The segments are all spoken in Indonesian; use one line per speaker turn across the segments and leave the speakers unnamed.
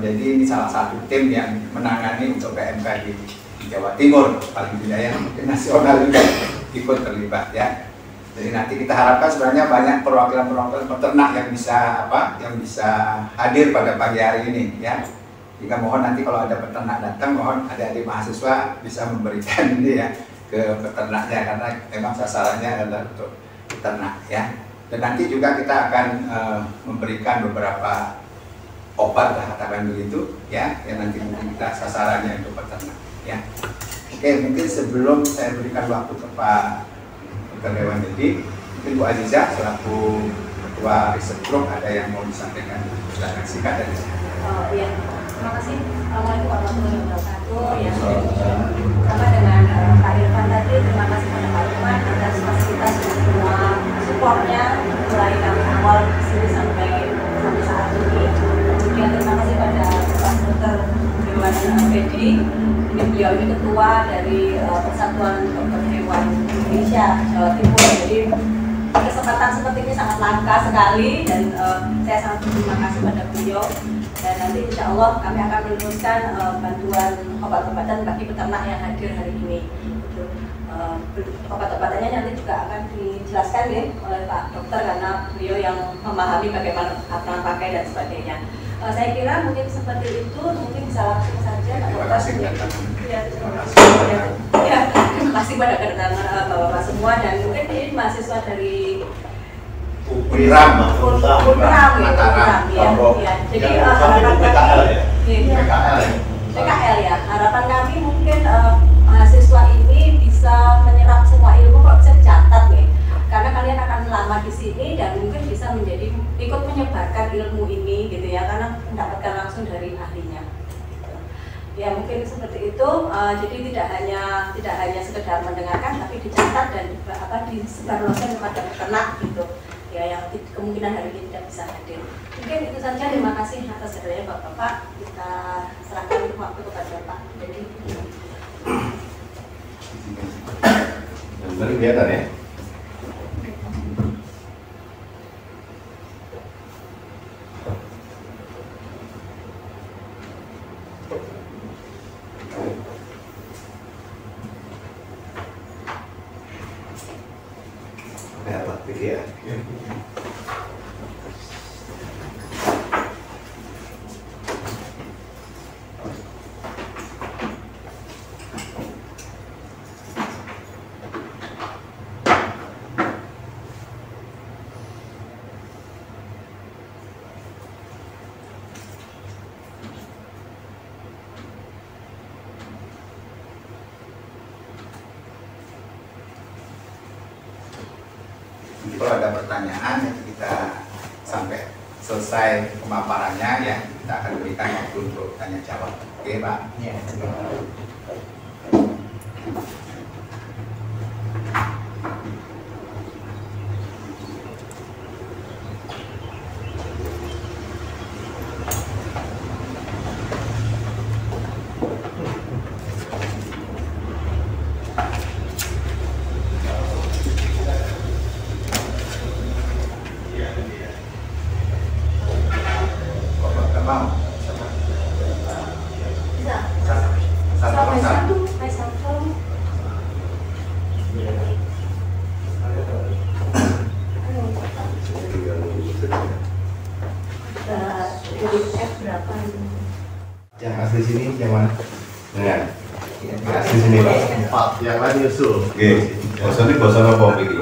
Jadi ini salah satu tim yang menangani untuk PMK di Jawa Timur, paling tidak yang mungkin nasional juga ikut terlibat ya. Jadi nanti kita harapkan sebenarnya banyak perwakilan-perwakilan peternak yang bisa hadir pada pagi hari ini ya. Jika mohon nanti kalau ada peternak datang, mohon adik-adik mahasiswa bisa memberikan ini ya ke peternaknya, karena memang sasarannya adalah untuk peternak ya. Dan nanti juga kita akan memberikan beberapa obat lah, katakan begitu ya, yang nanti mungkin kita sasarannya untuk peternak ya. Oke, mungkin sebelum saya berikan waktu ke Pak Dr. Dewan Dedi, mungkin Bu Aziza selaku Ketua Riset Group ada yang mau disampaikan, silakan singkat dari saya.
Iya, terima kasih. Assalamualaikum warahmatullahi wabarakatuh. Ya, sama dengan Pak Irfan tadi, terima kasih pada Pak Irfan atas fasilitas dan semua supportnya mulai dari awal sini sampai saat ini. Kemudian terima kasih pada Pak Dr. Dewan Dedi. Ini beliau ini ketua dari Persatuan Dokter Hewan Indonesia Jawa Timur. Jadi kesempatan seperti ini sangat langka sekali dan saya sangat berterima kasih pada beliau. Dan nanti insya Allah kami akan meneruskan bantuan obat-obatan bagi peternak yang hadir hari ini. Obat-obatannya nanti juga akan dijelaskan ya oleh Pak Dokter, karena beliau yang memahami bagaimana aturan pakai dan sebagainya. Saya kira mungkin seperti itu, mungkin bisa langsung saja Pak Dokter. Terima kasih pada kedatangan Bapak-bapak semua, dan mungkin ini mahasiswa dari
Unram
ya. Jadi harapan PKL ya. Harapan kami mungkin mahasiswa ini bisa menyerap semua ilmu, kok bisa dicatat nih. Karena kalian akan lama di sini dan mungkin bisa menjadi ikut menyebarkan ilmu ini gitu ya, karena mendapatkan langsung dari ahlinya. Ya mungkin seperti itu. Jadi tidak hanya sekedar mendengarkan, tapi dicatat dan disebarluaskan kepada peternak gitu. Ya, yang kemungkinan hari ini tidak bisa hadir. Mungkin itu saja. Terima kasih atas hadirnya Bapak-bapak. Kita serahkan waktu kepada Pak. Jadi
benar kelihatan ya. Apa ya?
Kalau ada pertanyaan, nanti kita sampai selesai pemaparannya ya, kita akan berikan waktu untuk tanya jawab. Oke Pak? Ya.
Yang asli sini yang mana? Dengan asli sini Pak. 4. Yang lain nyusul. Oke. Bosan ini bosan apa Om ini?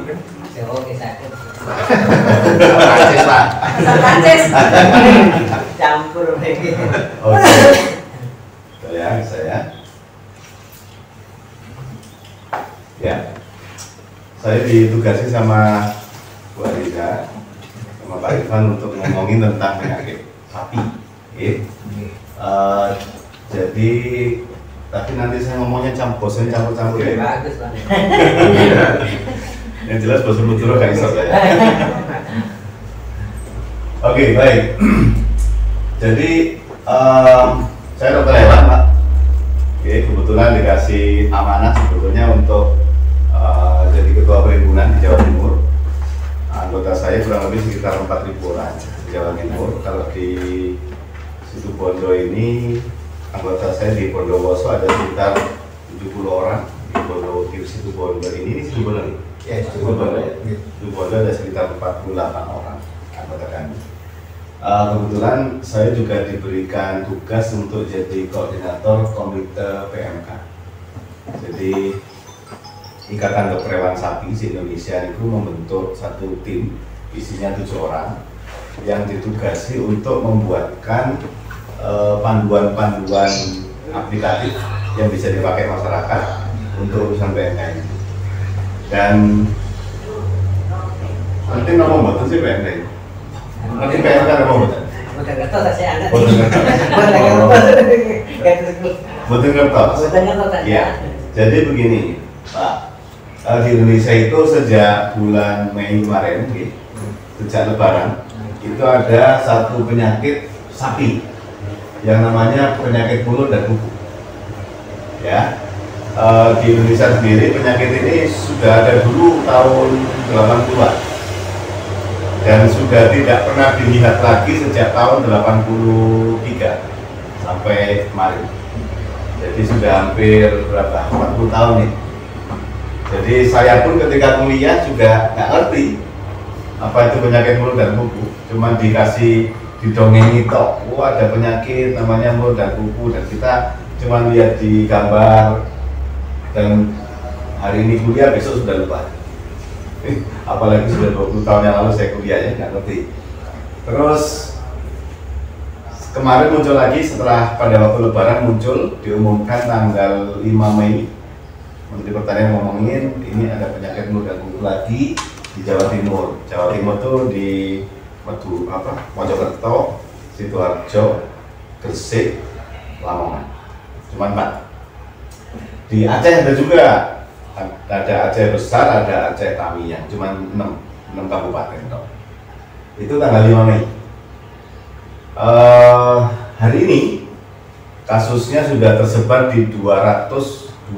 Prancis Pak.
Prancis.
Campur lagi.
Oke. Saya. Ya. Saya ditugasi sama Bu Ariza sama Pak Irfan untuk ngomongin tentang penyakit sapi. Oke. Jadi tapi nanti saya ngomongnya bosan campur-campur ya.
Bagus Bang.
Yang jelas bosan betul gak iso saya. Oke, baik. Jadi saya Dr. Hewan, Pak. Oke, kebetulan dikasih amanah sebetulnya untuk jadi ketua perhimpunan di Jawa Timur. Anggota saya kurang lebih sekitar 4.000 orang di Jawa Timur. Kalau di Situbondo ini anggota saya di Bondowoso ada sekitar 70 orang. Di Situbondo ini Situbondo.
Ya,
Situbondo ada sekitar 48 orang anggota kami. Kebetulan saya juga diberikan tugas untuk jadi koordinator komite PMK. Jadi Ikatan Dokter Hewan Sapi se-Indonesia itu membentuk satu tim isinya 7 orang yang ditugasi untuk membuatkan panduan-panduan aplikatif yang bisa dipakai masyarakat untuk urusan PMK ini. Dan nanti ngomong betul sih PMK ini. Nanti PMK ngomong betul.
Bukan kertas saya anak.
Betul kertas. Betul kertas. Iya. Jadi begini, Pak. Di Indonesia itu sejak bulan Mei kemarin, sejak Lebaran, itu ada satu penyakit sapi yang namanya penyakit mulut dan kuku. Ya, di Indonesia sendiri penyakit ini sudah ada dulu tahun 80-an dan sudah tidak pernah dilihat lagi sejak tahun 83 sampai kemarin. Jadi sudah hampir berapa? 40 tahun nih. Jadi saya pun ketika kuliah juga nggak ngerti apa itu penyakit mulut dan kuku. Cuma dikasih didongengi tok, ada penyakit namanya mulut dan kuku, dan kita cuma lihat di gambar, dan hari ini kuliah besok sudah lupa. Apalagi sudah 20 tahun yang lalu saya kuliahnya nggak ngerti. Terus kemarin muncul lagi setelah pada waktu Lebaran muncul, diumumkan tanggal 5 Mei Menteri Pertanian ngomongin ini ada penyakit mulut dan kuku lagi di Jawa Timur. Jawa Timur tuh di Mojokerto, Sidoarjo, Gresik, Lamongan. Cuma 4. Di Aceh ada juga, ada Aceh besar, ada Aceh Tamiang, cuma 6 kabupaten toh. Itu tanggal 5 Mei. Hari ini kasusnya sudah tersebar di 221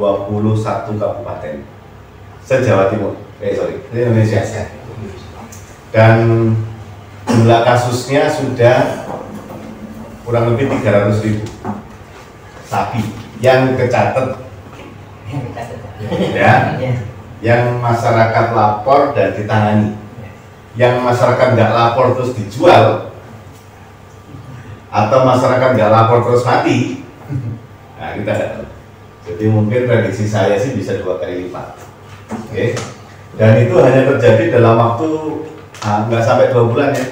kabupaten se-Jawa Timur, Indonesia. Dan jumlah kasusnya sudah kurang lebih 300.000 sapi yang kecatat, ya, yang masyarakat lapor dan ditangani. Yang masyarakat nggak lapor terus dijual, atau masyarakat nggak lapor terus mati, nah kita nggak tahu. Jadi mungkin prediksi saya sih bisa 2 kali lipat. Oke. Dan itu hanya terjadi dalam waktu nggak sampai 2 bulan ya.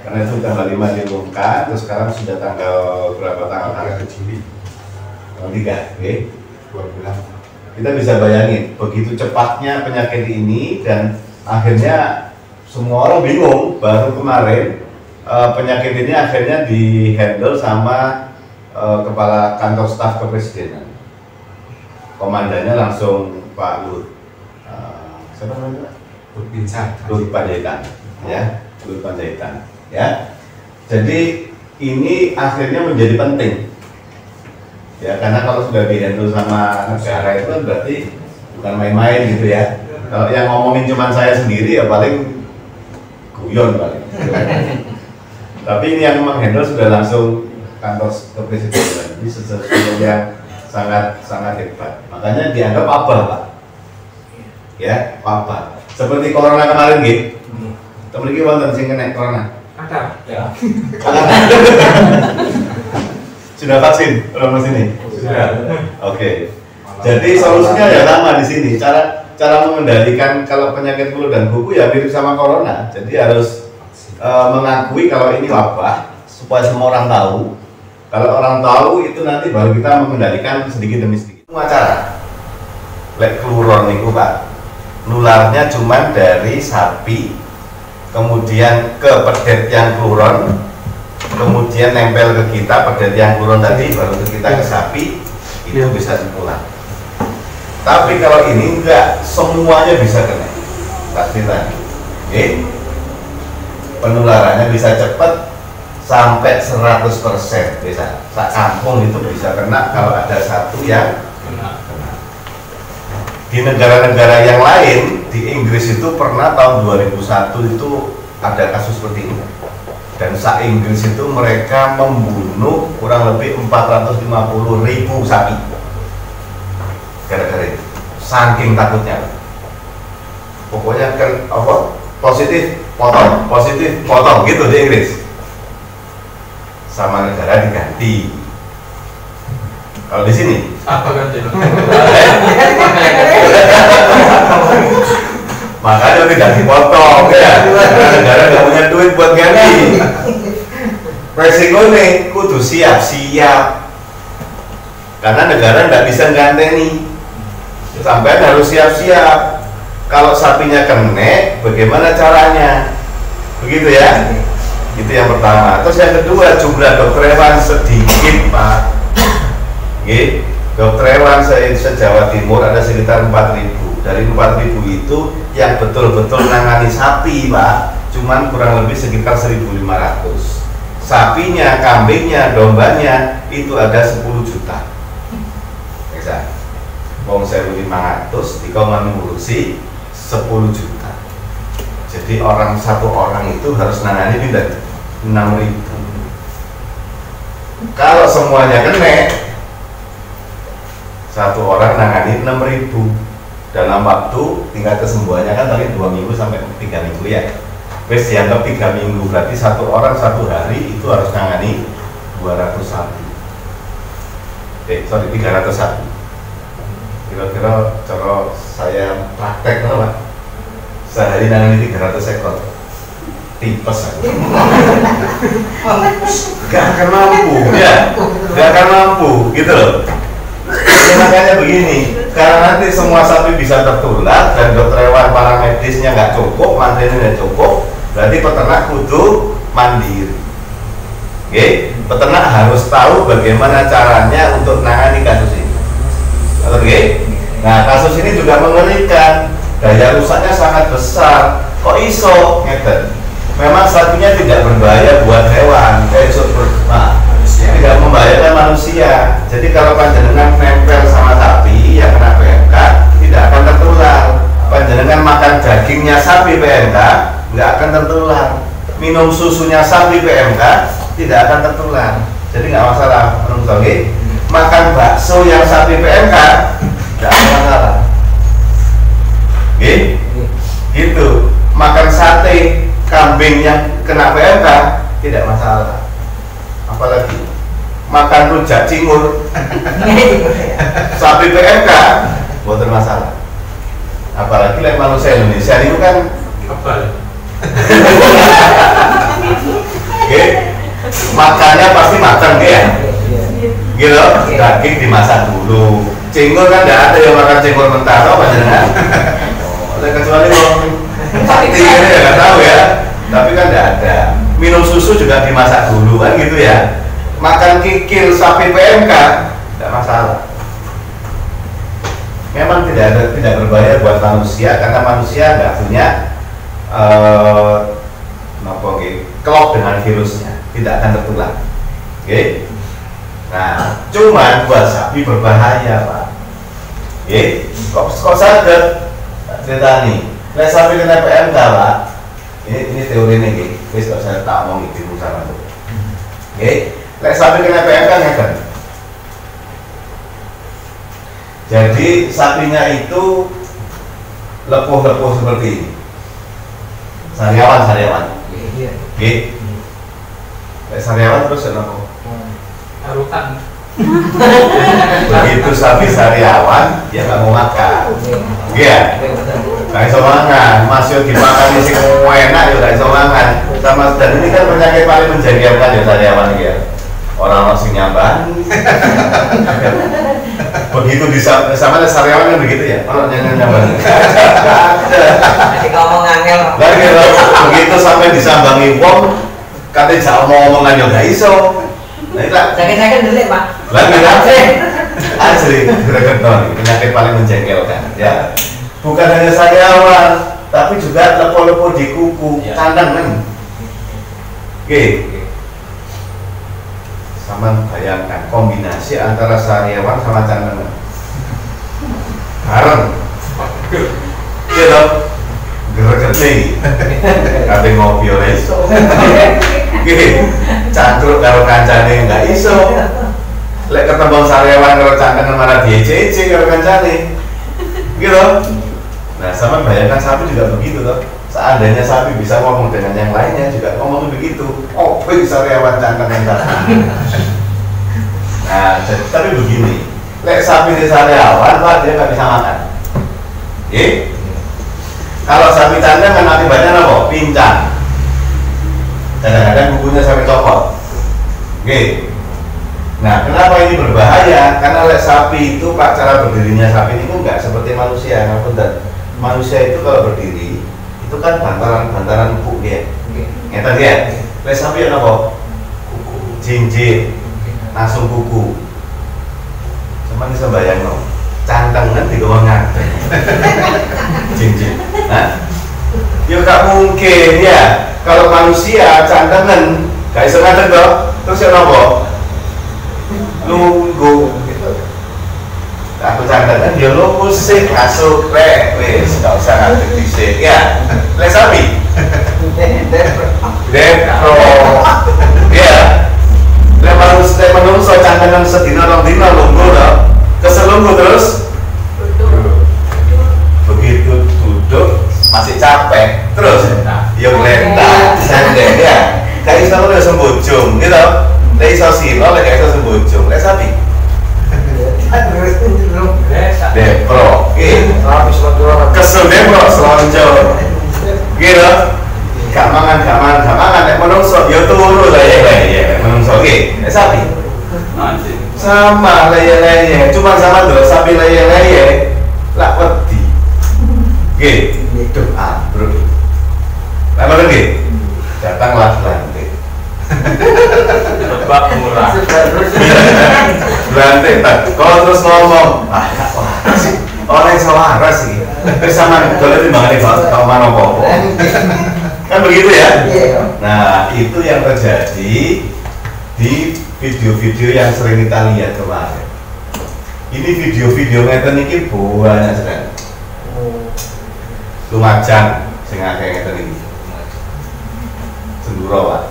Karena itu tanggal 5 diumumkan, terus sekarang sudah tanggal berapa, tanggal Juli? Tanggal 3, oke?
2 bulan.
Kita bisa bayangin begitu cepatnya penyakit ini, dan akhirnya semua orang bingung. Baru kemarin penyakit ini akhirnya dihandle sama Kepala Kantor Staf Kepresidenan. Komandannya langsung Pak Luhut. Siapa namanya? Luhut Panjaitan, ya, Luhut Panjaitan, ya. Jadi ini akhirnya menjadi penting, ya, karena kalau sudah dihandle sama negara itu kan berarti bukan main-main gitu ya. Kalau yang ngomongin cuma saya sendiri ya paling guyon paling. Tapi ini yang menghandle sudah langsung kantor kepresidenan. Ini sesuatu yang sangat hebat. Makanya dianggap wabah, Pak. Ya, wabah. Seperti corona kemarin gitu. Temen iki wonten sing kena corona.
Ada. Ya.
Sudah vaksin orang sini?
Sudah.
Oke. Jadi solusinya ya sama di sini. Cara mengendalikan kalau penyakit mulut dan kuku ya mirip sama corona. Jadi harus mengakui kalau ini wabah supaya semua orang tahu. Kalau orang tahu itu nanti baru kita mengendalikan sedikit demi sedikit. Semua cara. Lek kluron niku Pak, nularnya cuma dari sapi, kemudian ke pedet yang kluron, kemudian nempel ke kita pergantian kurun tadi, baru ke kita ke sapi, itu bisa dipulang. Tapi kalau ini enggak, semuanya bisa kena. Pasti tadi. Oke. Penularannya bisa cepat sampai 100% bisa. Sak kampung itu bisa kena kalau ada satu yang kena. Di negara-negara yang lain, di Inggris itu pernah tahun 2001 itu ada kasus seperti ini. Dan se-Inggris itu mereka membunuh kurang lebih 450.000 sapi gara-gara itu, saking takutnya. Pokoknya kan apa, positif potong gitu di Inggris. Sama negara diganti. Kalau di sini
apa ganti?
makanya tidak dipotong ya, negara nggak punya duit buat ganti. Resiko nih kudu siap-siap, karena negara nggak bisa ganteni, sampai harus siap-siap. Kalau sapinya kena, bagaimana caranya? Begitu ya. Itu yang pertama. Terus yang kedua, jumlah dokter hewan sedikit, Pak. Oke, dokter hewan se-Jawa Timur ada sekitar 4.000. Dari 4.000 itu yang betul-betul nangani sapi, Pak, cuman kurang lebih sekitar 1.500. Sapinya, kambingnya, dombanya itu ada 10 juta. Bisa. Wong 1.500 dikau ngurusi 10 juta. Jadi satu orang itu harus nangani pindah 6.000. Kalau semuanya kena, satu orang nangani 6.000. Dalam waktu tingkat kesembuhannya kan tadi 2 minggu sampai 3 minggu ya. Wes dianggap 3 minggu, berarti satu orang 1 hari itu harus nangani 200 sapi. 300 sapi. Kira-kira cara saya praktek Pak, sehari nangani 300 ekor. Tipes aku. Gak akan mampu ya, gak akan mampu gitu loh. Ya, makanya begini, karena nanti semua sapi bisa tertular dan dokter hewan paramedisnya nggak cukup, mandinya nggak cukup, berarti peternak kudu mandiri. Oke, peternak harus tahu bagaimana caranya untuk menangani kasus ini. Oke, nah kasus ini juga mengerikan, daya rusaknya sangat besar. Kok iso? Ngeten. Memang sapinya tidak berbahaya buat hewan, tidak membahayakan manusia. Jadi kalau panjenengan nempel sama sapi yang kena PMK tidak akan tertular. Panjenengan makan dagingnya sapi PMK nggak akan tertular. Minum susunya sapi PMK tidak akan tertular. Jadi nggak masalah. Makan bakso yang sapi PMK nggak masalah. Gitu. Makan sate kambing yang kena PMK tidak masalah. Apalagi makan rujak cingur sapi PMK bukan masalah. Apalagi manusia Indonesia itu kan
apa?
Makannya pasti matang ya, gitu. Daging dimasak dulu. Cingur kan tidak ada yang makan cingur mentah, tau panjenengan? Kecuali mati ya nggak tahu ya. Tapi kan tidak ada. Minum susu juga dimasak dulu kan gitu ya. Makan kikil sapi PMK tidak masalah. Memang tidak berbahaya buat manusia karena manusia nggak punya klop dengan virusnya, tidak akan tertular. Oke. Nah, cuman buat sapi berbahaya, Pak. Oke. Kok sadar cerita nih. Lah sapi kena PMK, Pak. Ini teori nih, wis kok saya tak omong iki sama tuh. Oke. Lek sapi kena PMK ngeten. Jadi sapinya itu lepuh-lepuh seperti ini. Sariawan. Oke. Lek sariawan terus kenapa?
Arutan.
Begitu sapi sariawan, dia nggak mau makan. Iya. Nggak bisa makan, masih dimakan isi enak ya nggak bisa makan. Sama dan ini kan penyakit paling menjadikan ya sariawan ya. Orang masih nyambang. Begitu sama sariawan kan begitu ya. Orang jangan nyambang.
Jadi ngomong angel.
Lagi begitu sampai disambangi wong, Katanya jak omong-omongan yo gak iso. Nah itu
Sakit-sakit delik, Pak.
lah asli gregeton penyakit paling menjengkelkan ya. Bukan hanya sariawan, tapi juga lepo-lepo di kuku, candang kan. Oke. Sama bayangkan kombinasi antara sariawan sama candang. Bareng. Gitu. Greget nih. Kate ngopi ora iso. Oke. Cangkruk karo kancane enggak iso. Lek ketemu sariawan karo cangkengan malah diece-ece karo kancane. Gitu. Nah, sama bayangkan sapi juga begitu toh. Seandainya sapi bisa ngomong dengan yang lainnya juga ngomong begitu. Oh, sariawan cangkengan sapi. Nah, tapi begini. Lek sapi di sariawan, Pak, dia nggak bisa makan. Kalau sapi cangkengan akibatnya apa? Pincang. Kadang-kadang kukunya sampai copot. Nah, kenapa ini berbahaya? Karena lek sapi itu, Pak, cara berdirinya sapi ini enggak seperti manusia. Manusia itu kalau berdiri itu kan bantaran empuk dia. Ngeten ya. Lek sapi apa? Kuku, jinjit, nasung kuku. Cuman bisa bayangno. Cantengan digawa ngadeg. Jinjit. Nah, ya gak mungkin ya. Kalau manusia cantengan gak iso ngadeg toh. Terus ya napa? Lungguh gitu. Aku cantengan dia lungguh sih masuk rek wis gak usah ngadeg dhisik ya. Lek sapi. Depro. Ya. Lek manusia cantengan sedina rong dina lungguh toh. Keselungguh terus begitu duduk masih capek terus yuk lentah sendek ya kayak iso udah sembujung gitu lek iso silo lek iso sembujung lek sapi depro kesel depro selonjo gitu gak mangan lek menungso ya turu lah ya menungso lek sapi sama leye-leye, cuma sama dulu sapi leye-leye lah wedi hidup ambruk apa lagi? Datanglah lantai
Tebak murah.
lantai kalau terus ngomong orang yang salah sih sama kalau dimangani kalau mana apa kan begitu ya? Nah itu yang terjadi di video-video yang sering kita lihat kemarin. Ini video-video ngeten iki banyak sekali. Lumajang sing akeh ngeten iki. Senduro, Pak.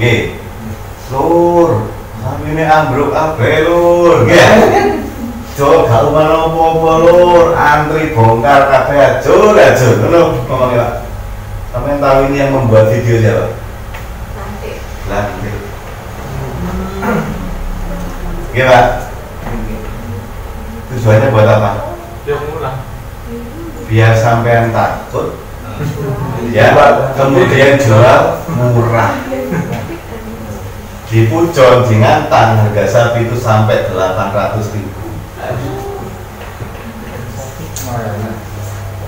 Nggih. Lur, sampeyan ambruk kabeh, Lur. Nggih. Jo gak umano apa-apa, Lur. Antri bongkar kabeh ajur. Ngono ngomongnya, Pak. Sampeyan tahu ini yang membuat video siapa? Lantik. Iya Pak. Tujuannya buat apa?
Dia murah.
Biar sampean takut. Ya, kemudian jual murah. Di Pujon, di Ngantang harga sapi itu sampai 800.000.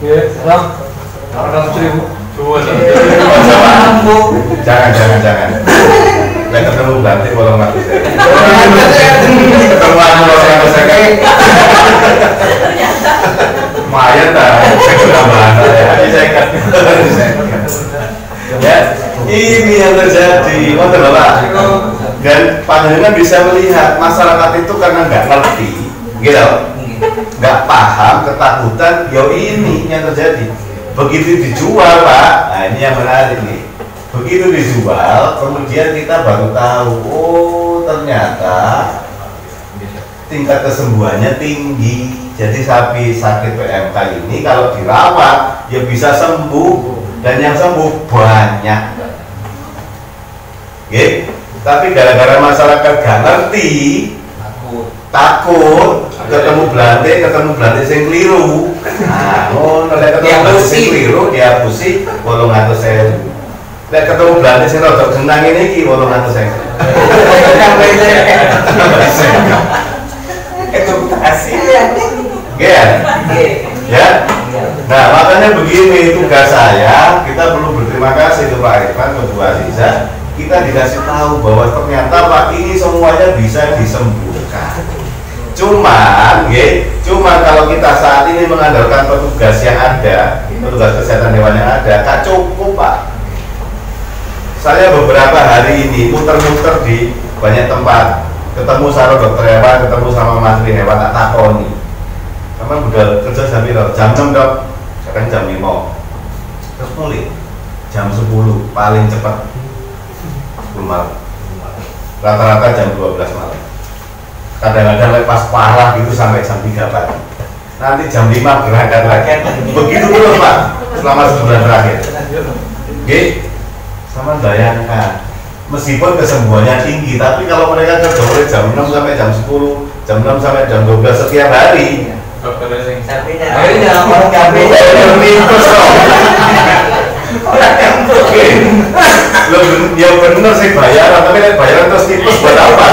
Iya, Bang. 800.000.
Jangan. Lek ketemu berarti bolong mati saya. Ketemuan bolong saya. Lumayan dah. Saya sudah bahas ya. Ya, ini yang terjadi. Betul Bapak. Dan panjenengan bisa melihat masyarakat itu karena nggak ngerti, gitu, nggak paham, ketakutan. Yo ini yang terjadi. Begitu dijual Pak, nah ini yang menarik nih. Begitu dijual, kemudian kita baru tahu, oh ternyata tingkat kesembuhannya tinggi. Jadi sapi sakit PMK ini kalau dirawat, ya bisa sembuh dan yang sembuh banyak. Oke? Tapi gara-gara masyarakat gak ngerti, takut ketemu belante sing keliru. Nah, nek ketemu belante sing keliru dihapusi 800.000. Nek ketemu belante sing rada genang ngene iki 800.000. Edukasi. Ya. Ya. Nah, makanya begini tugas saya, kita perlu berterima kasih ke Pak Irfan, ke Bu Aziza. Kita dikasih tahu bahwa ternyata Pak ini semuanya bisa disembuhkan. Cuma kalau kita saat ini mengandalkan petugas yang ada, petugas kesehatan hewan yang ada, tak cukup Pak. Saya beberapa hari ini muter-muter di banyak tempat, ketemu sama dokter hewan, ketemu sama menteri hewan, tak takoni. Kamu udah kerja jam berapa? Jam 6 dok, sekarang jam 5. Terus mulai jam 10 paling cepat 10 malam. Rata-rata jam 12 malam. Kadang-kadang pas parah gitu sampai jam 3 pagi. Nanti jam 5 berangkat lagi. Begitu terus Pak, selama sebulan terakhir. Oke, sama bayangkan. Meskipun kesembuhannya tinggi, tapi kalau mereka kerja mulai jam 6 sampai jam 10, jam 6 sampai jam 12 setiap hari.
Dokternya sing
Tapi dalam orang kami
Orang yang oke, lo ya bener sih bayaran, tapi bayaran terus tipes buat apa?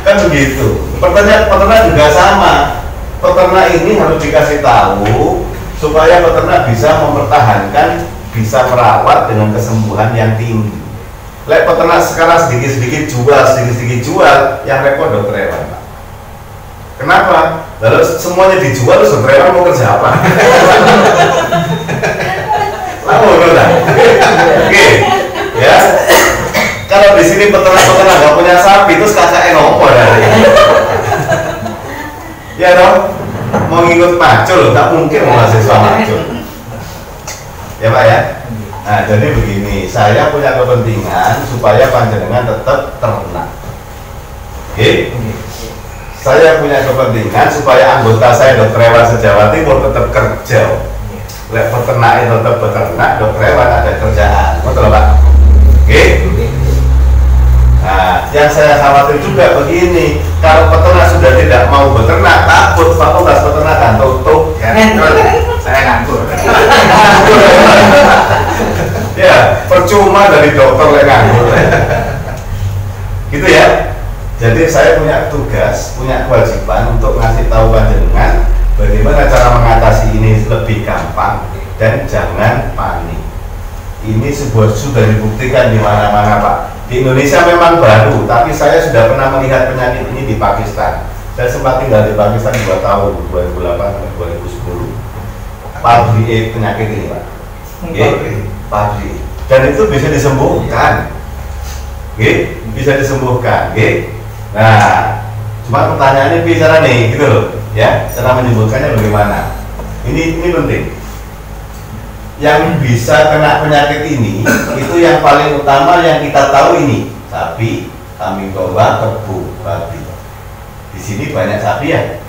Kan begitu. Peternak juga sama. Peternak ini harus dikasih tahu supaya peternak bisa mempertahankan, bisa merawat dengan kesembuhan yang tinggi. Lek peternak sekarang sedikit-sedikit jual, yang repot dokter hewan Pak. Kenapa? Lalu semuanya dijual, dokter hewan mau kerja apa? Lalu udah, oke, ya. Kalau di sini peternak nggak punya sapi, terus KKN apa dari? Ya dong, mau ngikut macul, tak mungkin mau mahasiswa macul. Ya Pak ya. Nah jadi begini, saya punya kepentingan supaya panjenengan tetap ternak. Oke? Saya punya kepentingan supaya anggota saya dokter hewan se-Jawa Timur tetap kerja. Lek peternak itu tetap beternak, dokter hewan ada kerjaan. Betul Pak? Oke? Nah, yang saya khawatir juga begini, kalau peternak sudah tidak mau beternak, takut fakultas peternakan tutup.
Ya, saya nganggur.
Ya, percuma dari dokter yang nganggur. Gitu ya. Jadi saya punya tugas, punya kewajiban untuk ngasih tahu panjenengan bagaimana cara mengatasi ini lebih gampang dan jangan panik. Ini sudah dibuktikan di mana-mana Pak. Di Indonesia memang baru, tapi saya sudah pernah melihat penyakit ini di Pakistan. Saya sempat tinggal di Pakistan 2 tahun, 2008 sampai 2010. Pabrik penyakit ini Pak. Pabrik. Dan itu bisa disembuhkan. Bisa disembuhkan. Nah, cuma pertanyaannya bicara nih, gitu loh, ya, cara menyembuhkannya bagaimana? Ini penting. Yang bisa kena penyakit ini, itu yang paling utama yang kita tahu ini, sapi, kambing domba, kebo, babi. Di sini banyak sapi ya.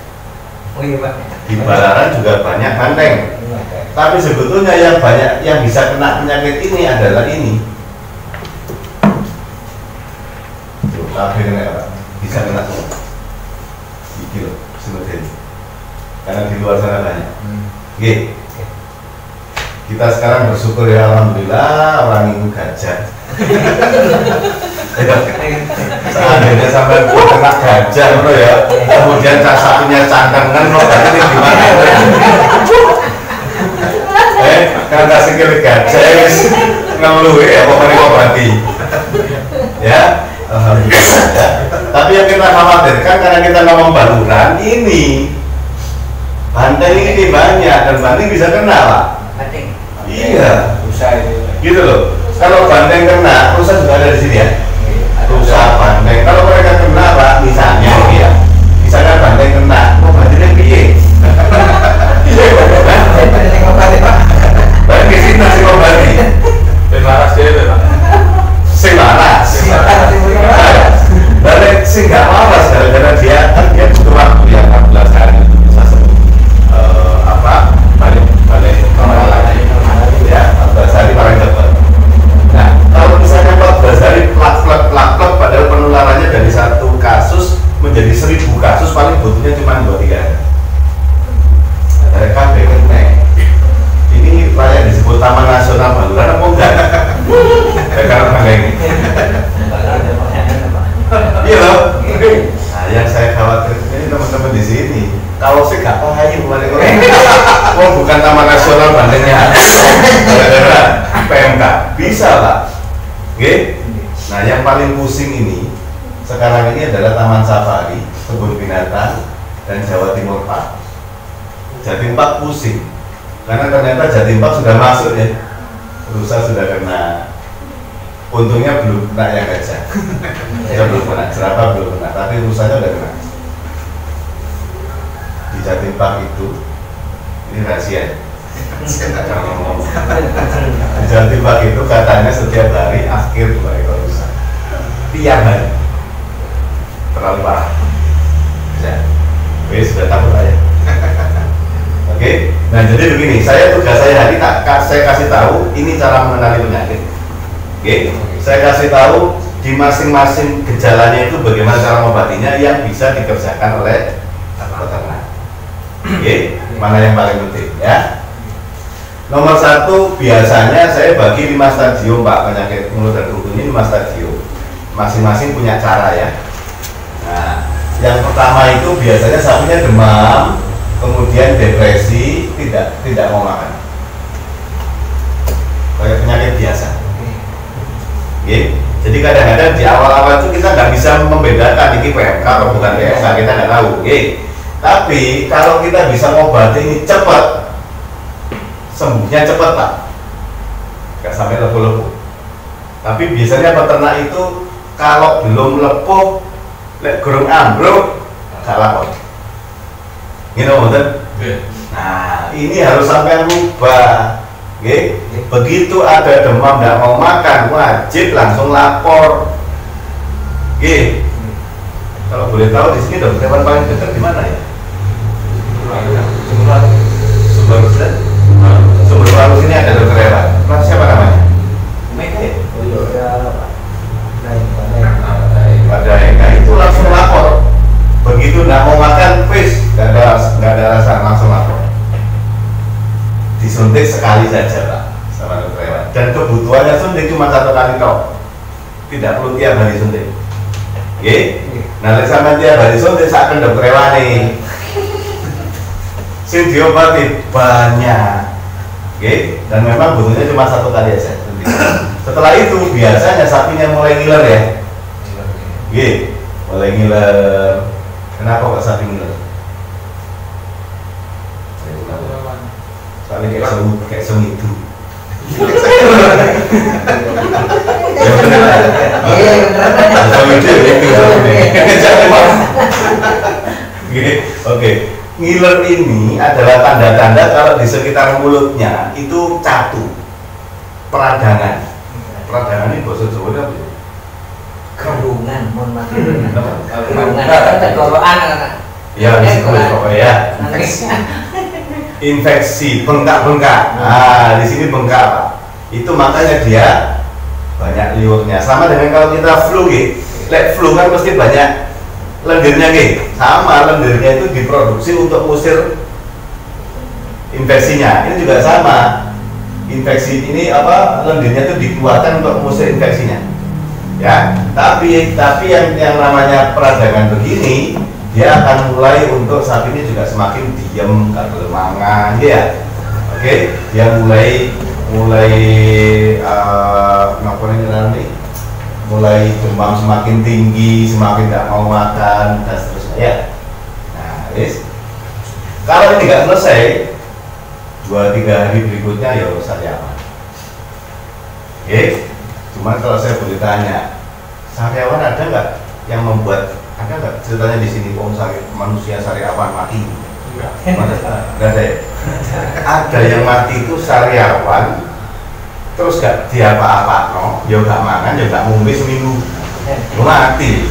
Oh iya Pak.
Di Balaran juga banyak banteng. Tapi sebetulnya yang bisa kena penyakit ini adalah ini. Tuh, sapi ini Pak. Bisa kena semua. Iki loh, sebetulnya. Karena di luar sana banyak. Oke. Kita sekarang bersyukur ya alhamdulillah orang itu gajah. Seandainya sampai kena gajah loh ya. Kemudian sapinya candangan loh, ini gimana? Karena sikil gajah ngeluh ya pokoknya obati. Ya. Alhamdulillah ya. Tapi yang kita khawatirkan karena kita ngomong baluran ini banteng ini banyak dan banteng bisa kena Pak. Iya, gitu loh. Kalau banteng kena, rusa juga ada di sini ya. Rusa, banteng. Kalau mereka kena Pak, misalnya ya, misalnya banteng kena, mau bantengnya piye? Banteng sih nasi kembali.
Laras dia Pak.
Sing laras. Balik sing nggak waras gara-gara dia butuh waktu ya 14 hari itu bisa sembuh. Balik normal lagi ya 14 hari paling cepat. Nah kalau misalnya 14 hari plak padahal penularannya dari 1 kasus menjadi 1000 kasus paling butuhnya cuma 2-3 hari. Dari KB kena ini layak disebut Taman Nasional Baluran apa enggak? Karena ini iya loh. Nah, yang saya khawatir ini teman-teman di sini kalau sih gak paham bukan taman nasional bandengnya gara-gara PMK bisa Pak. Oke. Nah yang paling pusing ini sekarang ini adalah Taman Safari, Kebun Binatang, dan Jawa Timur Park. Jatim Park pusing karena ternyata Jatim Park sudah masuk ya, rusa sudah kena. Untungnya belum kena yang gajah, belum kena, jerapah belum kena, tapi rusanya udah kena. Di Jatim Park itu, ini rahasia. Di Jatim Park itu katanya setiap hari akhir 2 ekor rusa, tiap hari. Terlalu parah. Bisa, sudah takut aja. Oke, nah jadi begini, tugas saya hari saya kasih tahu ini cara mengenali penyakit. Oke, saya kasih tahu di masing-masing gejalanya itu bagaimana cara mengobatinya yang bisa dikerjakan oleh peternak. Oke, mana yang paling penting ya? Nomor 1 biasanya saya bagi 5 stadium Pak, penyakit mulut dan kuku ini 5 stadium. Masing-masing punya cara ya. Nah, yang pertama itu biasanya sapinya demam, kemudian depresi, tidak mau makan. Kayak penyakit biasa. Oke. Jadi kadang-kadang di awal-awal itu kita nggak bisa membedakan ini PMK atau bukan PMK, kita nggak tahu. Oke. Tapi kalau kita bisa mengobati ini cepat, sembuhnya cepat Pak, nggak sampai lepuh-lepuh. Tapi biasanya peternak itu kalau belum lepuh, gurung ambruk, gak lapor. Gitu betul? Nah ini harus sampai rubah. Okay? Begitu ada demam tidak mau makan, wajib langsung lapor. Okay? Kalau boleh tahu di sini dokter hewan paling dekat di mana ya? Sumber Walu sini ada dokter hewan. Siapa namanya? Nah itu langsung lapor. Begitu nggak mau makan, nggak ada rasa, langsung lapor. Disuntik sekali saja Pak sama dokter hewan. Dan kebutuhannya suntik cuma 1 kali tok. Tidak perlu tiap hari suntik. Oke? Nah, sama tiap hari suntik saat dokter hewan nih. Sing diobati banyak. Oke? Dan memang butuhnya cuma 1 kali aja. Setelah itu biasanya sapinya mulai ngiler ya. Oke? Mulai ngiler. Kenapa kok sapi ngiler? Soalnya kayak segitu. Oke, ngiler ini adalah tanda-tanda kalau di sekitar mulutnya itu catu, peradangan. Peradangan ini bahasa Jawa apa?
Kerungan, mohon maaf.
Kerungan,
tenggorokan.
Ya, ya. Infeksi, bengkak-bengkak. Nah, di sini bengkak Pak. Itu makanya dia banyak liurnya. Sama dengan kalau kita flu gitu. Flu kan pasti banyak lendirnya gitu. Sama, lendirnya itu diproduksi untuk mengusir infeksinya. Ini juga sama. Infeksi ini lendirnya itu dikeluarkan untuk mengusir infeksinya. Ya, tapi yang namanya peradangan begini dia akan mulai untuk sapi ini juga semakin diam, kegelemangan, ya. Oke, dia mulai mulai demam semakin tinggi, semakin tidak mau makan dan seterusnya ya. Nah, kalau ini nggak selesai 2-3 hari berikutnya ya sariawan. Oke, cuman kalau saya boleh tanya, sariawan ada nggak yang membuat? Ada nggak ceritanya di sini manusia sariawan mati? Enggak ada ya? Ada yang mati itu sariawan, terus gak diapa-apa, ya gak makan, ya gak ngombe seminggu, mati.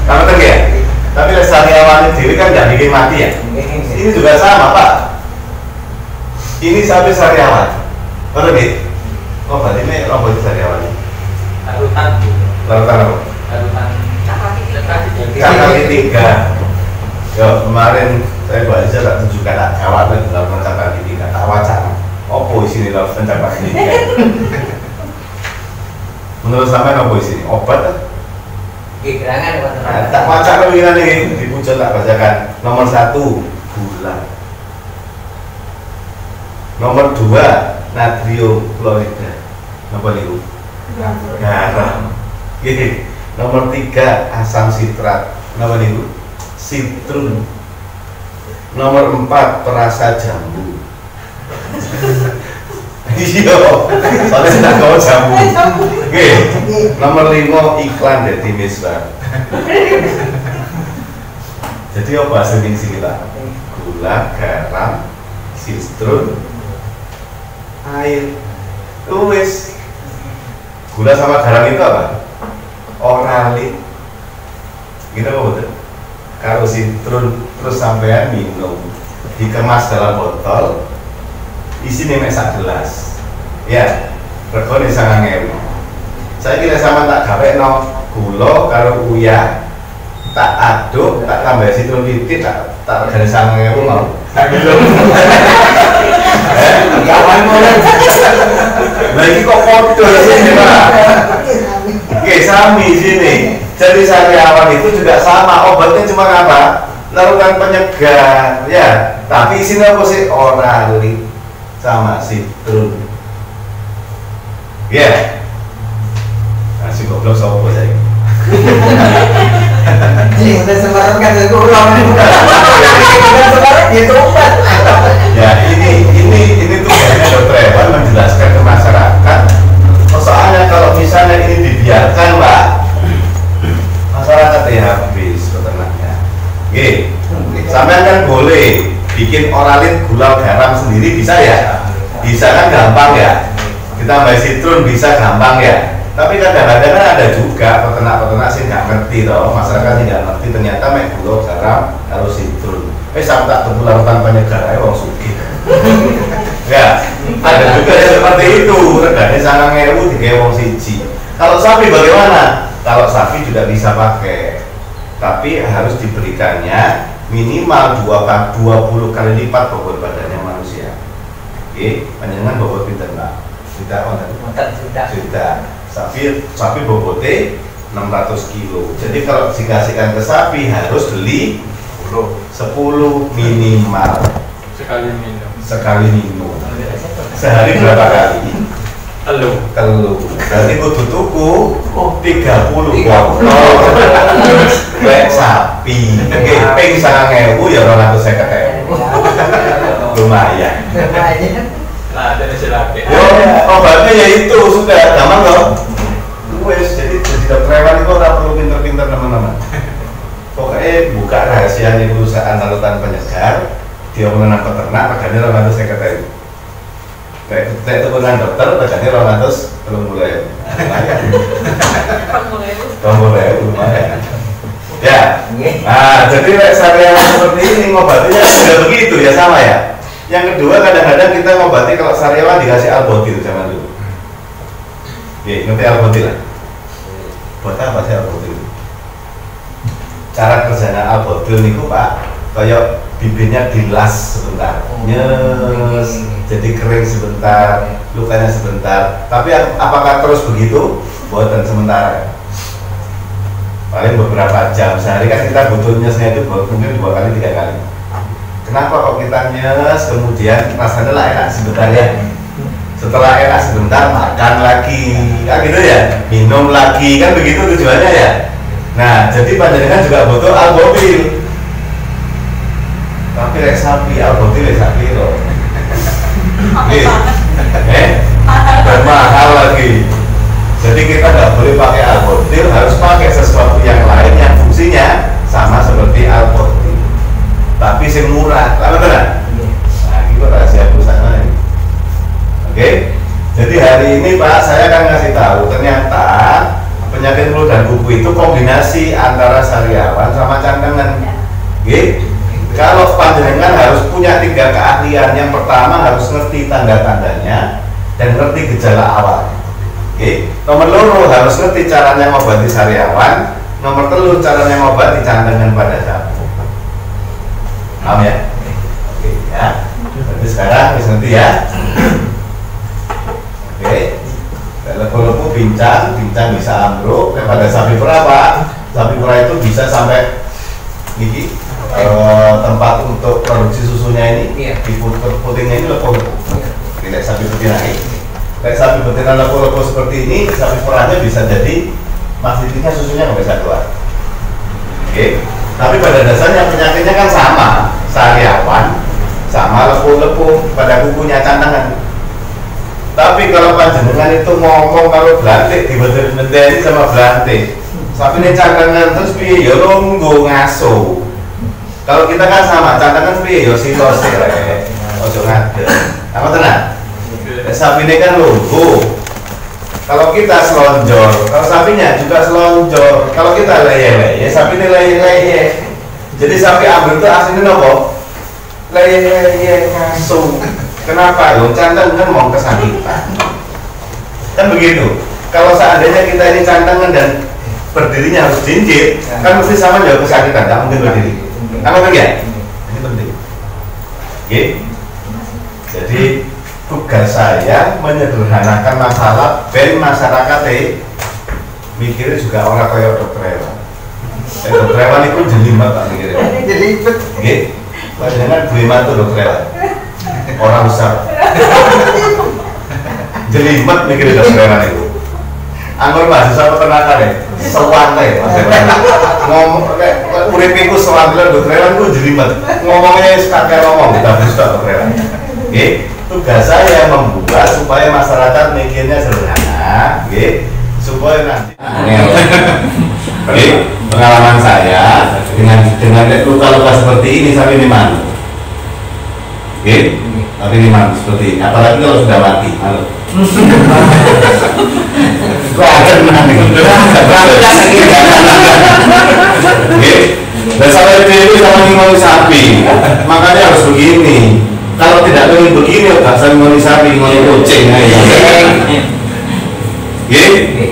Kamu tahu ya? Tapi sariawan itu kan gak bikin mati ya? Ini juga sama Pak. Ini sapi sariawan, betul gitu? Oh berarti ini robot sariawan. Larutan apa? Kakak ketiga. Ya kemarin saya baca tak tunjukkan kawan dalam kakak ketiga tak wacana. Apa isinya dalam kakak ketiga? Menurut sampean apa isinya? Obat?
Gerangan apa?
Tak wacana begini nih di pucuk tak bacakan. Nomor 1 gula. Nomor 2 natrium klorida. Napa niku? Garam. Nggih. Nomor 3 asam sitrat. Napa niku? Sitrun. Nomor 4 perasa jambu. Iya, soalnya tidak kau jambu. Oke, nomor 5 iklan dari Misbah. Jadi apa hasilnya sini lah? Gula, garam, sitrun, air. Tulis. Gula sama garam itu apa? Oralit. Gitu apa betul? Kalau sitrun terus sampean minum, dikemas dalam botol, isinya mek gelas. Ya, regane 9.000. Saya kira sama tak gawe no gula karo uyah, tak aduk, tak tambah sitrun titik, tak regane 9.000 mau. Tak gitu. Kawan mulai. Lagi kok foto sini Pak. Oke, sami sini. Jadi sariawan itu juga sama, obatnya cuma apa? Lakukan penyegar, ya. Tapi isinya apa sih? Oralit sama sitrun. Ya. Kasih goblok sama apa saya?
Jadi udah sembarang kan aku ulang. Udah sembarang gitu obat.
Ya, ini tugasnya dokter hewan menjelaskan ke masyarakat. Soalnya kalau misalnya ini dibiarkan, Pak, masyarakat ya habis peternaknya. Oke, sampean kan boleh bikin oralit gula garam sendiri bisa ya? Bisa kan gampang ya? Kita tambah sitrun bisa gampang ya? Tapi kadang-kadang kan ada juga peternak-peternak sih nggak ngerti toh, masyarakat sih nggak ngerti ternyata mek gula garam kalau sitrun. Sampai tak terpulang tanpa nyegar aja wong sugih. Ya, ada juga yang seperti itu. Regane 9.000 digawe wong siji. Kalau sapi bagaimana? Kalau sapi juga bisa pakai, tapi harus diberikannya minimal 20 kali lipat bobot badannya manusia. Oke, panjenengan bobot pinten Pak? Sudah. Sapi bobotnya 600 kilo. Jadi kalau dikasihkan ke sapi harus beli 10 minimal sekali minum. Sehari berapa kali? Telu. Berarti kudu tuku 30 botol lek sapi. Oke, ping 9.000 ya 250.000. Lumayan.
Nah, ada nasi laki.
Obatnya ya itu sudah gampang loh. Wes, jadi dokter hewan itu orang perlu pinter-pinter teman-teman. Pokoknya buka rahasianya perusahaan larutan penyegar, dia mengenang peternak, regane 250.000. Kayak itu dengan dokter, regane 230.000. Lumayan. Lumayan. Ya. Nah, jadi sariawan seperti ini ngobatinya sudah begitu ya sama ya. Yang kedua kadang-kadang kita ngobati kalau sariawan dikasih albotil zaman dulu. Oke, ngerti albotil lah. Buat apa sih albotil? Cara kerjanya albotil niku Pak, kayak bibirnya dilas sebentar, nyes, jadi kering sebentar, lukanya sebentar. Tapi apakah terus begitu? Buatan sementara. Paling beberapa jam sehari kan kita butuh nyesnya itu mungkin 2 kali 3 kali. Kenapa kok kita nyes kemudian rasanya lah enak sebentar ya? Setelah enak sebentar makan lagi, kan gitu ya? Minum lagi, kan begitu tujuannya ya? Nah, jadi panjenengan juga butuh albotil. Tapi rek sapi, albotil rek sapi loh. Bermahal lagi. Jadi kita nggak boleh pakai albotil, harus pakai sesuatu yang lain yang fungsinya sama seperti albotil. Tapi sing murah, betul kan? Nah, itu rahasia perusahaan ini. Oke, jadi hari ini Pak, saya akan ngasih tahu ternyata penyakit mulut dan kuku itu kombinasi antara sariawan sama cantengan. Oke, kalau panjenengan harus punya 3 keahlian. Yang pertama harus ngerti tanda-tandanya dan ngerti gejala awal. Oke, nomor 2 harus ngerti caranya ngobati sariawan. Nomor 3 caranya ngobati cantengan pada sapi. Paham ya? Oke ya. Berarti sekarang bisa nanti ya. Oke. Lepo-lepo bincang bisa ambruk. Pada sapi berapa? Sapi perah itu bisa sampai tempat untuk produksi susunya ini di putingnya ini lepo-lepo. Lek sapi betina ini. Lek sapi betina lepo-lepo seperti ini, sapi perahnya bisa jadi mastitisnya susunya nggak bisa keluar. Oke. Tapi pada dasarnya penyakitnya kan sama, sariawan, sama lepo-lepo pada kukunya cantangan. Tapi kalau panjenengan itu ngomong kalau belantik dibenteni sama belantik, sapi ini cantangan terus piye ya longgo ngaso. Kalau kita kan sama, cantangan piye ya silose rek. Ojo ngadeg. Apa tenan? Sapi ini kan longgo. Kalau kita selonjor, kalau sapinya juga selonjor. Kalau kita leye-leye, sapi ini leye-leye. Jadi sapi ambil itu aslinya nopo? Leye-leye ngaso. Kenapa? Loh, cantangan kan mau kesakitan. Kan begitu. Kalau seandainya kita ini cantangan dan berdirinya harus jinjit, kan mesti sama jauh kesakitan, tidak mungkin berdiri. Apa ya? Ini penting. Oke. Jadi tugas saya menyederhanakan masalah ben masyarakat mikirnya juga orang kaya dokter hewan. Dokter hewan itu jelimet tak mikirnya.
Jelimet.
Oke. Padahal duwe mantu dokter hewan. Orang besar. Jelimet mikirnya dokter hewan itu. Anggur mahasiswa peternakan ya, sewantai ngomong, uripiku sewantai dokter hewan itu jelimet. Ngomongnya sekadar ngomong, kita bisa dokter hewan. Oke. Tugas saya membuat supaya masyarakat mikirnya sederhana, supaya nanti. Oke, pengalaman saya dengan luka-luka seperti ini sampai ini malu. Oke, tapi ini malu seperti ini. Apalagi kalau sudah mati, malu. Oke, dan sampai itu sama ngomong sapi, makanya harus begini. Kalau tidak ingin begini, nggak usah ngomong sapi, ngomong kucing.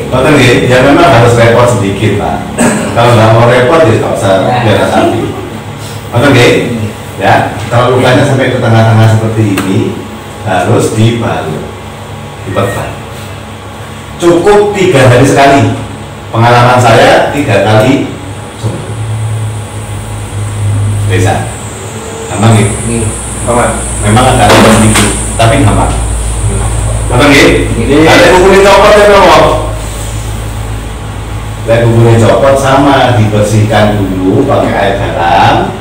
Betul ya memang harus repot sedikit Pak. Kalau nggak mau repot ya nggak usah biar sapi. Betul ya. Kalau lukanya sampai ke tengah-tengah seperti ini harus dibalut, diperban. Cukup 3 hari sekali. Pengalaman saya 3 kali sembuh. Bisa. Gampang ya? Memang agak repot sedikit, tapi gampang. Betul ya? Ada kukurin copot ya dong. Ada kukurin copot sama dibersihkan dulu pakai air garam.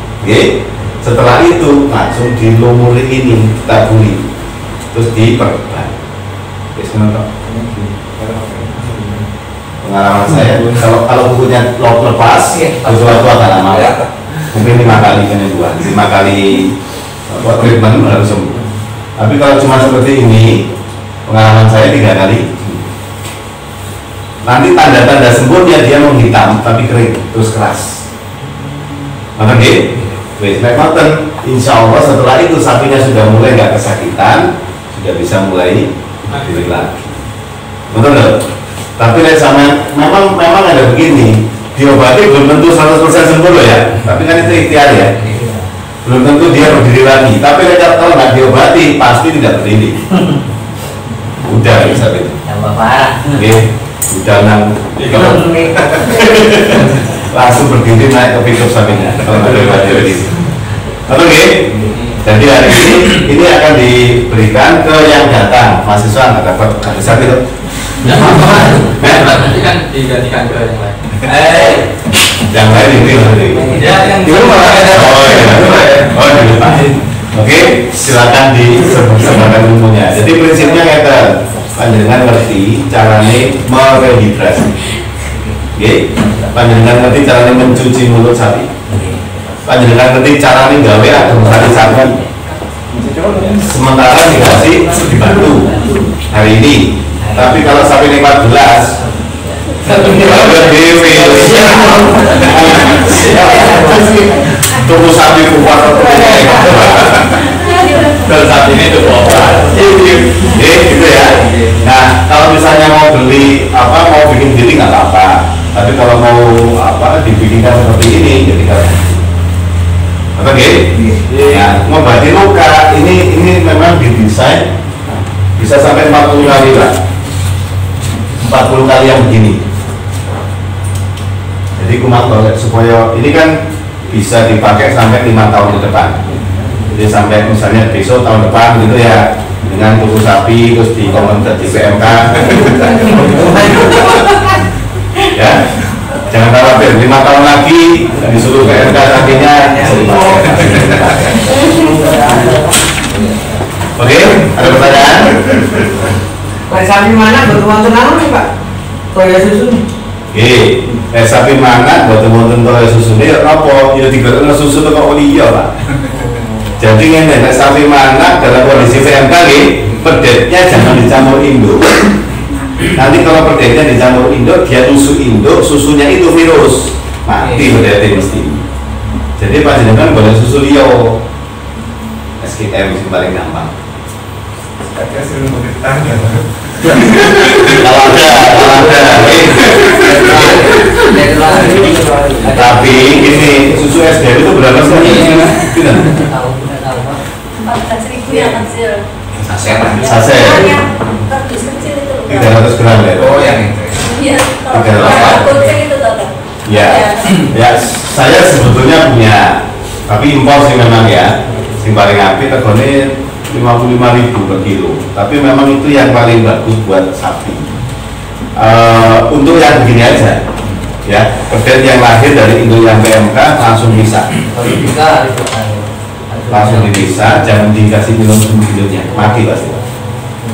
Setelah itu langsung dilumuri ini, taburi, terus diperban. Pengalaman saya, kalau kukunya lepas, sesuatu agak lama. Mungkin 5 kali penyembuhan, 5 kali treatment harus sembuh. Tapi kalau cuma seperti ini, pengalaman saya 3 kali. Nanti tanda-tanda sembuhnya dia menghitam tapi kering terus keras. Maka insya Allah setelah itu sapinya sudah mulai nggak kesakitan, sudah bisa mulai balik lagi. Betul nggak? Tapi sama memang ada begini, diobati belum tentu 100% sembuh loh ya. Tapi kan itu ikhtiar ya. Belum tentu dia berdiri lagi. Tapi kalau nggak diobati pasti tidak berdiri. Udah bisa itu.
Tambah parah.
Udah langsung berdiri naik ke pickup sapinya. Kalau nggak diobati begitu. Oke. Jadi hari ini akan diberikan ke yang datang. Mahasiswa nggak dapat sapi itu.
Nanti kan digantikan ke yang lain.
Yang lain ini
yang
di rumah. Oh di rumah. Oke, silakan disebarkan ilmunya. Jadi prinsipnya kita panjenengan ngerti caranya merehidrasi. Oke, panjenengan ngerti caranya mencuci mulut sapi. Panjenengan ngerti caranya gawe atau sapi. Sementara dikasih dibantu hari ini. Tapi kalau sapi ini 14 tunggu sapi kuat dan saat ini itu gitu ya. Nah kalau misalnya mau beli mau bikin diri nggak apa-apa, tapi kalau mau dibikinkan seperti ini jadi kan nah, mengobati luka ini memang didesain bisa sampai 40 kali lah, 40 kali yang begini. Jadi supaya ini kan bisa dipakai sampai 5 tahun ke depan. Jadi sampai misalnya besok tahun depan gitu ya, dengan tuku sapi terus di komentar di PMK. Ya, jangan khawatir, 5 tahun lagi disuruh PMK sapinya. Oke, ada pertanyaan?
Sapi mana betul-betul nih Pak? Toya susu.
Oke, sapi mana betul-betul toya susu ini apa? Ya digoreng susu itu kok iya Pak. Jadi ini sapi mana dalam kondisi PMK pedetnya jangan dicampur induk. Nanti kalau pedetnya dicampur induk, dia tusuk induk, susunya itu virus, mati pedetnya mesti. Jadi panjenengan boleh susu liyo, SKM itu paling gampang. Kalau ada. Tapi ini susu SKM itu berapa sih?
Pak. 14.000 yang kecil.
Saset.
Yang kardus kecil itu.
300 gram ya.
Oh yang itu.
Iya. Kalau kucing itu total.
Ya, saya sebetulnya punya, tapi impor sih memang ya. Yang paling apik regane 55.000 per kilo. Tapi memang itu yang paling bagus buat sapi. Untuk yang begini aja, ya, pedet yang lahir dari induk yang PMK langsung bisa. Langsung dipisah, jangan dikasih minum induknya, mati pasti.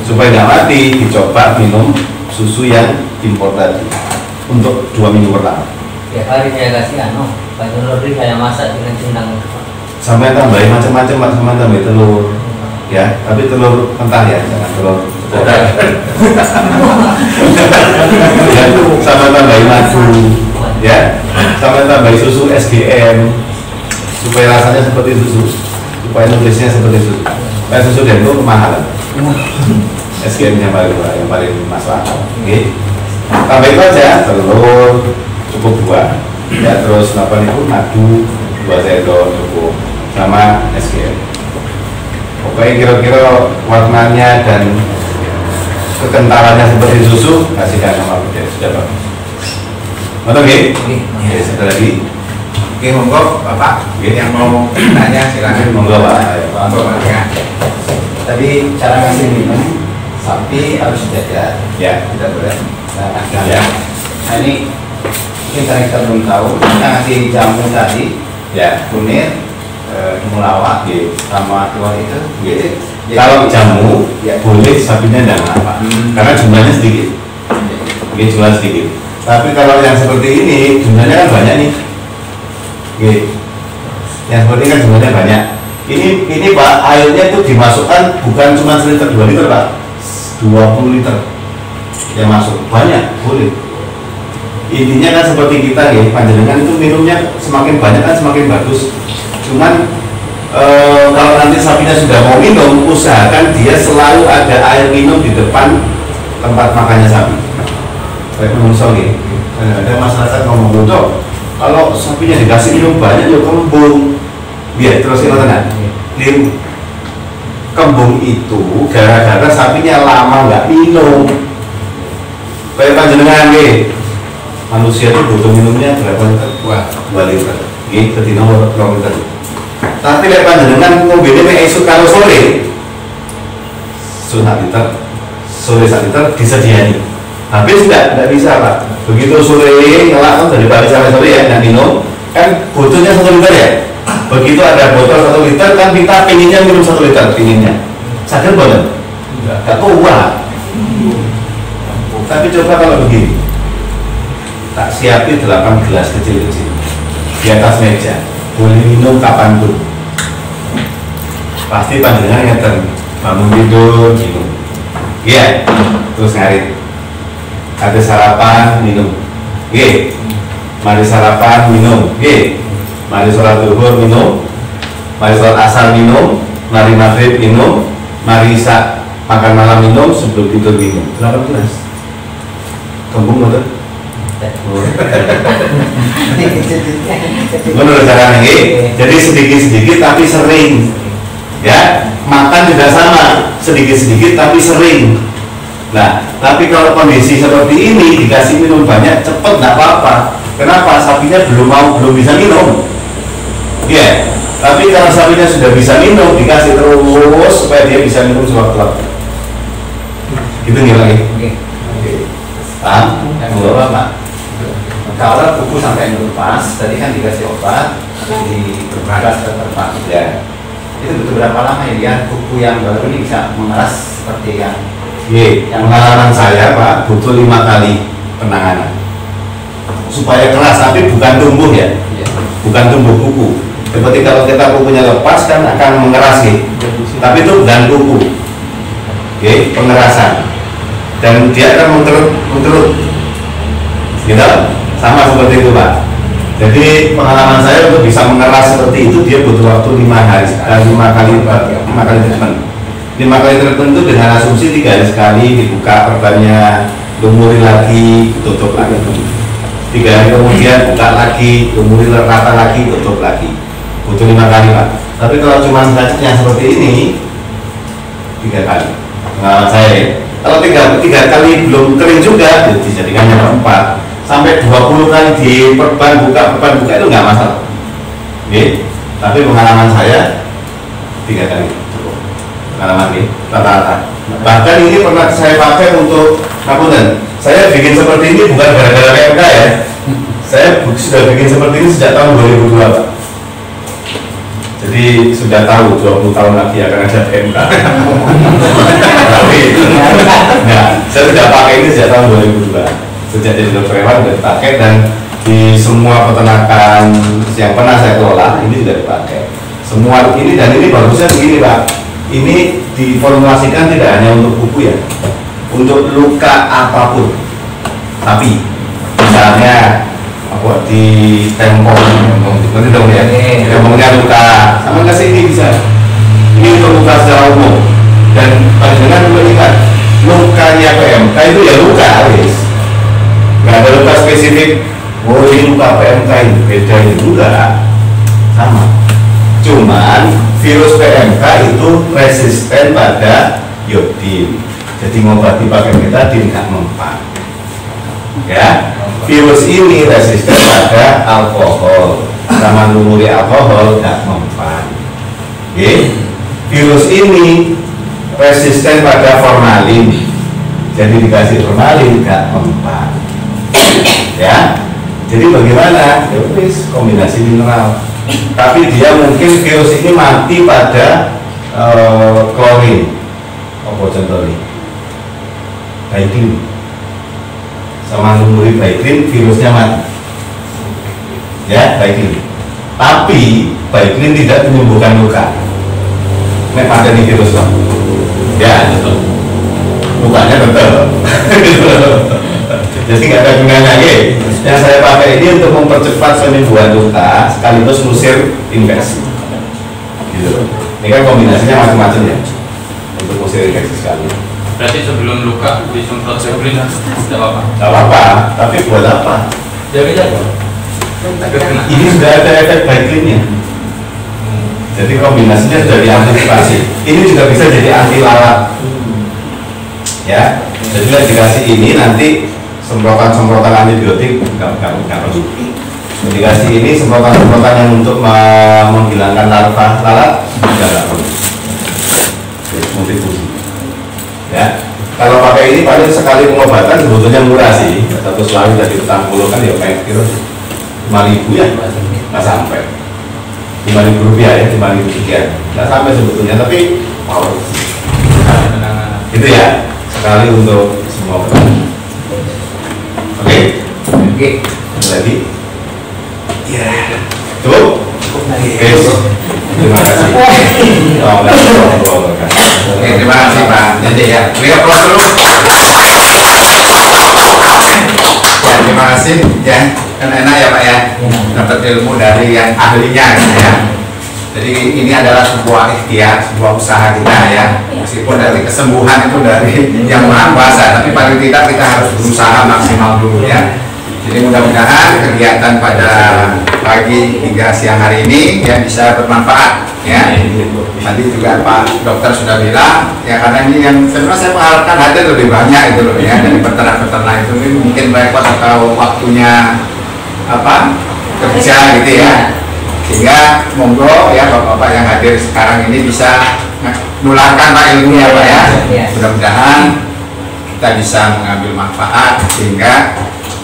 Supaya nggak mati, dicoba minum susu yang impor tadi untuk 2 minggu pertama.
Tiap hari saya kasih baju roti saya masak dengan cendang.
Sampai tambahin macam-macam, sama tambahin telur, ya. Tapi telur mentah ya, jangan telur. Ya, sama tambahin madu, ya. Sama tambahin susu SGM supaya rasanya seperti susu. Supaya nutrisinya seperti susu. Supaya susu dan itu kemahalan. SGM yang paling masuk akal. Oke. Tambahin aja telur cukup 2. Ya terus apa itu madu 2 sendok cukup sama SGM. Pokoknya kira-kira warnanya dan kekentalannya seperti susu kasihkan sama pedet sudah bagus. Oke. Oke, satu lagi.
Oke, monggo Bapak. Yang mau tanya silakan.
Monggo Pak.
Monggo Pak.
Tadi cara ngasih minum sapi harus dijaga.
Ya.
Tidak boleh.
Ya.
Nah ini mungkin karena kita belum tahu, kita ngasih jamu tadi,
Ya.
kunir, temulawak, sama telur itu.
Gitu. Kalau jamu
Ya.
boleh sapinya tidak apa, karena jumlahnya sedikit. Ini jumlah sedikit. Tapi kalau yang seperti ini jumlahnya kan banyak nih. Yang seperti ini kan jumlahnya banyak. Ini Pak, airnya itu dimasukkan bukan cuma 1 liter 2 liter Pak, 20 liter yang masuk banyak boleh. Intinya kan seperti kita ya, panjenengan itu minumnya semakin banyak kan semakin bagus. Cuman kalau nanti sapinya sudah mau minum, usahakan dia selalu ada air minum di depan tempat makannya sapi. Baik menungso nih, ada masyarakat ngomong dok, kalau sapinya dikasih minum banyak ya kembung. Biar terus kita tenang. Kembung itu gara-gara sapinya lama nggak minum. Kayak panjenengan nih, manusia itu butuh minumnya berapa liter? 2 liter. Gitu, di nomor 2 liter. Tapi kayak panjenengan mobilnya esok kalau sore, 1 liter, sore 1 liter disediani. Habis nggak bisa Pak. Begitu sore ngelak kan dari pagi sampai sore ya nggak minum, kan butuhnya 1 liter ya. Begitu ada botol 1 liter kan kita pinginnya minum 1 liter pinginnya. Sadar banget? Nggak kuat. Tapi coba kalau begini, tak siapin 8 gelas kecil-kecil di atas meja, boleh minum kapanpun. Pasti panjenengan ngeten, bangun tidur minum. Iya, terus ngarit. Ada sarapan minum. Mari sarapan minum. Mari sholat zuhur minum. Mari sholat asar minum. Mari maghrib minum. Mari isya makan malam minum. Sebelum tidur minum. 8 gelas. Kembung betul? Menurut cara ini, jadi sedikit-sedikit tapi sering. Ya, makan juga sama, sedikit-sedikit tapi sering. Nah, tapi kalau kondisi seperti ini dikasih minum banyak, cepet nggak apa-apa. Kenapa? Sapinya belum bisa minum. Ya, Tapi kalau sapinya sudah bisa minum, dikasih terus supaya dia bisa minum sewaktu-waktu. Gitu nih lagi.
Oke.
Paham?
Yang
Monggo,
kedua,
Pak.
kalau kuku sampai lepas, tadi kan dikasih obat di berbagas ke tempat.
Ya.
Itu butuh berapa lama ya dia kuku yang baru ini bisa mengeras seperti yang
Yang pengalaman saya Pak butuh 5 kali penanganan supaya keras, tapi bukan tumbuh ya, bukan tumbuh kuku. Seperti kalau kita kukunya lepas kan akan mengeras gitu, tapi itu bukan kuku, pengerasan, dan dia akan menterut, gitu, sama seperti itu Pak. Jadi pengalaman saya untuk bisa mengeras seperti itu dia butuh waktu 5 kali treatment. 5 kali treatment itu dengan asumsi 3 hari sekali dibuka perbannya, lumuri lagi, tutup lagi. 3 hari kemudian buka lagi, lumuri rata lagi, tutup lagi. Butuh 5 kali Pak. Tapi kalau cuma yang seperti ini 3 kali. Pengalaman saya ya. Kalau 3 kali belum kering juga, dijadikan yang 4 sampai 20 kali diperban buka itu nggak masalah. Tapi pengalaman saya 3 kali. Pengalaman ini rata-rata. Bahkan ini pernah saya pakai untuk ngapunten. Saya bikin seperti ini bukan gara-gara PMK ya. Saya sudah bikin seperti ini sejak tahun 2002 Pak. Jadi sudah tahu 20 tahun lagi akan ada PMK. Tapi nah, saya sudah pakai ini sejak tahun 2002. Sejak jadi dokter hewan sudah dipakai, dan di semua peternakan yang pernah saya kelola ini sudah dipakai. Semua ini, dan ini bagusnya begini Pak. Ini diformulasikan tidak hanya untuk kuku ya, untuk luka apapun. Tapi misalnya apa di tempong nanti dong ya, tempongnya luka, sama kasih ini bisa. Ini untuk luka secara umum. Dan panjenengan melihat lukanya PMK itu ya luka, guys. Nggak ada luka spesifik. Oh ini luka PMK ini beda, ini enggak, sama. Cuman virus PMK itu resisten pada iodin, jadi ngobati pakai betadine nggak mempan. Ya, virus ini resisten pada alkohol, sama lumuri alkohol nggak mempan. Virus ini resisten pada formalin, jadi dikasih formalin nggak mempan. Ya, jadi bagaimana? Ya wis kombinasi mineral. Tapi dia mungkin virus ini mati pada klorin. Apa contohnya? Baikling. Sama lumuri baikling, virusnya mati. Ya, baikling. Tapi baikling tidak menyembuhkan luka. Nek pada nih virus Pak. Ya, lukanya tetap. Jadi nggak ada gunanya lagi. Yang saya pakai ini untuk mempercepat penyembuhan luka sekaligus mengusir infeksi. Gitu. Ini kan kombinasinya macam-macam ya untuk mengusir infeksi sekali.
Berarti sebelum luka disemprot Zeppelin tidak apa-apa?
Tidak apa-apa, tapi buat apa?
Jadi aja.
Ini sudah ada efek baiklinnya. Jadi kombinasinya sudah diantisipasi. Ini juga bisa jadi anti lalat. Ya, jadi dikasih ini nanti semprotan antibiotik nggak perlu. Dikasih ini semprotan yang untuk menghilangkan larva lalat nggak perlu. Multifungsi. Ya, kalau pakai ini paling sekali pengobatan sebetulnya murah sih. Satu selalu dari utang kan ya kayak kira 5.000 ya, nggak sampai 5.000 rupiah ya, 5.000 sekian, nggak sampai sebetulnya, tapi power. Itu ya sekali untuk semua petani. Oke, ada lagi? Ya, cukup. Oke, terima kasih.
Oke, terima kasih Pak. Jadi ya, beliau keluar dulu. Ya, terima kasih. Ya, kan enak ya Pak ya, dapat ilmu dari yang ahlinya ya. Jadi ini adalah sebuah ikhtiar, sebuah usaha kita ya. Meskipun dari kesembuhan itu dari yang maha kuasa, tapi paling tidak kita harus berusaha maksimal dulu ya. Jadi mudah-mudahan kegiatan pada pagi hingga siang hari ini ya bisa bermanfaat ya. Tadi juga Pak Dokter sudah bilang ya, karena ini yang sebenarnya saya mengharapkan hadir lebih banyak itu loh ya, dari peternak-peternak itu mungkin repot atau waktunya apa kerja gitu ya. Sehingga monggo ya bapak-bapak yang hadir sekarang ini bisa menularkan Pak ilmu ya Pak ya. Mudah-mudahan kita bisa mengambil manfaat sehingga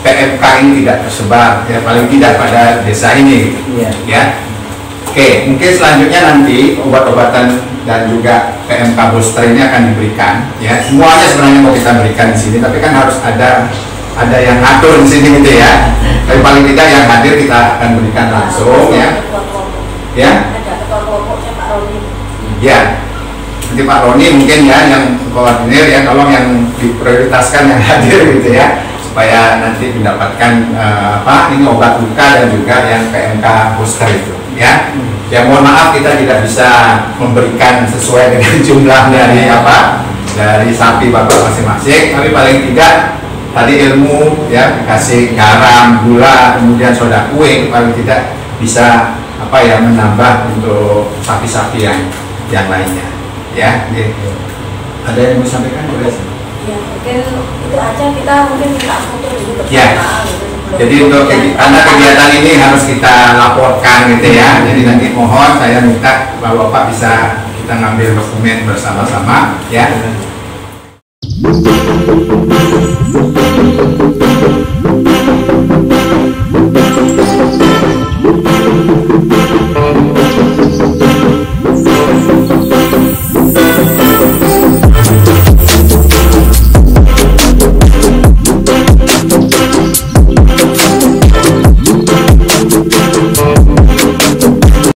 PMK ini tidak tersebar ya, paling tidak pada desa ini ya. Oke, mungkin selanjutnya nanti obat-obatan dan juga PMK booster ini akan diberikan ya. Semuanya sebenarnya mau kita berikan di sini, tapi kan harus ada yang ngatur di sini gitu ya. Tapi paling tidak yang hadir kita akan berikan langsung ya. Ya.
Ada ketua kelompoknya Pak Roni.
Ya. Nanti Pak Roni mungkin ya yang koordinir ya, tolong yang diprioritaskan yang hadir gitu ya, supaya nanti mendapatkan ini obat luka dan juga yang PMK booster itu ya. Ya mohon maaf kita tidak bisa memberikan sesuai dengan jumlah dari sapi bapak masing-masing, tapi paling tidak tadi ilmu ya, kasih garam, gula, kemudian soda kue, paling tidak bisa menambah untuk sapi-sapi yang lainnya ya. Ada yang mau sampaikan boleh?
Ya mungkin itu aja, kita mungkin minta foto dulu bersama
ya.
gitu.
Jadi untuk karena kegiatan ini harus kita laporkan gitu ya. Jadi nanti mohon saya minta Bapak bisa kita ngambil dokumen bersama-sama ya.